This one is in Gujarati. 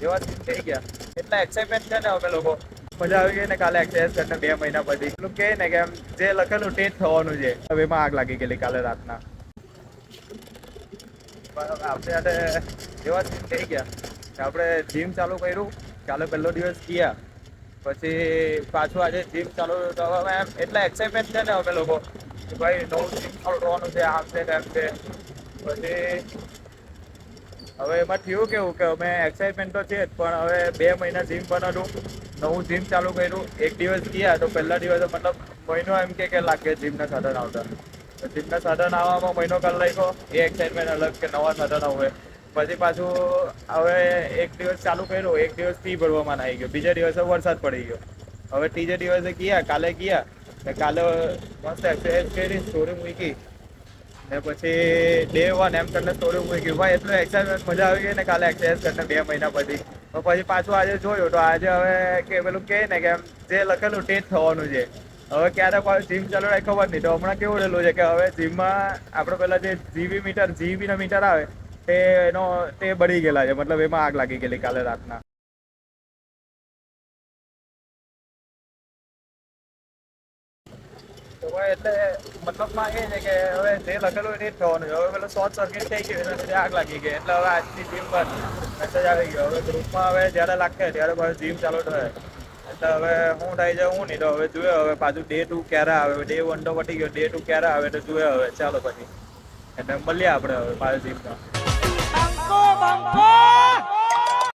એવા સીન થઈ ગયા. એટલા એક્સાઇટમેન્ટ છે ને અમે લોકો, મજા આવી ગઈ ને. કાલે એક્સરસાઇઝ કરીને 2 મહિના પછી એટલું કે ને કે એમ જે લખેલું તે જ થવાનું છે. હવે એમાં આગ લાગી ગયેલી કાલે રાતના. બરાબર, આપણે સાથે એવા સીન થઈ ગયા કે આપણે જીમ ચાલુ કર્યું. કાલે પહેલો દિવસ ગયા, પછી પાછું આજે જીમ ચાલુ તો હવે એમ એટલા એક્સાઇટમેન્ટ છે ને અમે લોકો કે ભાઈ નવું જીમ ચાલુ કરવાનું છે, આમ છે તેમ છે. પછી હવે એમાં થયું કેવું કે અમે એક્સાઇટમેન્ટ તો છે જ, પણ હવે 2 મહિના જીમ બનાવ્યું, નવું જીમ ચાલુ કર્યું. એક દિવસ ગયા તો પહેલા દિવસે મતલબ મહિનો એમ કે લાગે જીમના સાધન આવતા. તો જીમના સાધન આવવામાં મહિનો કાઢ નાખ્યો. એ એક્સાઇટમેન્ટ અલગ કે નવા સાધન આવે. પછી પાછું હવે એક દિવસ ચાલુ કર્યું, એક દિવસ ફી ભરવામાં આવી ગયો, બીજા દિવસે વરસાદ પડી ગયો. હવે ત્રીજે દિવસે ગયા, કાલે ગયા ને કાલે મસ્ત એક્સરસાઇઝ કરી, સ્ટોરી મૂકી ને પછી ડે 1 એમ કરીને સ્ટોરી મૂકી. ભાઈ એટલું એક્સાઇટમેન્ટ, મજા આવી ગઈ ને કાલે એક્સરસાઇઝ કરીને 2 મહિના પછી. તો પછી પાછું આજે જોયું તો આજે હવે કે પેલું કે ને કે એમ જે લખેલું તે જ થવાનું છે. હવે ક્યારે પાછું જીમ ચાલુ થાય ખબર નહીં. તો હમણાં કેવું રહેલું છે કે હવે જીમમાં આપણે પેલા જે જીબી ના મીટર આવે તે બળી ગયેલા છે. મતલબ એમાં આગ લાગી ગયેલી કાલે રાતના. તો ભાઈ એટલે મતલબમાં એ છે કે હવે જે લખેલું હોય તે જ થવાનું છે. હવે પેલો શોર્ટ સર્કિટ થઈ ગયું એના લીધે આગ લાગી ગઈ. એટલે હવે આજની જીમ બંધ, મેસેજ આવી ગયો. હવે ગ્રુપમાં હવે જ્યારે લાગે ત્યારે પાછું જીમ ચાલુ થાય. એટલે હવે હું થઈ જાય હું નહીં તો હવે જોઈએ હવે પાછું ડે 2 ક્યારે આવે. ડે 1 તો પતી ગયો, ડે 2 ક્યારે આવે તો જોઈએ હવે. ચાલો પછી એટલે મળીએ આપણે હવે પાછું જીમમાં.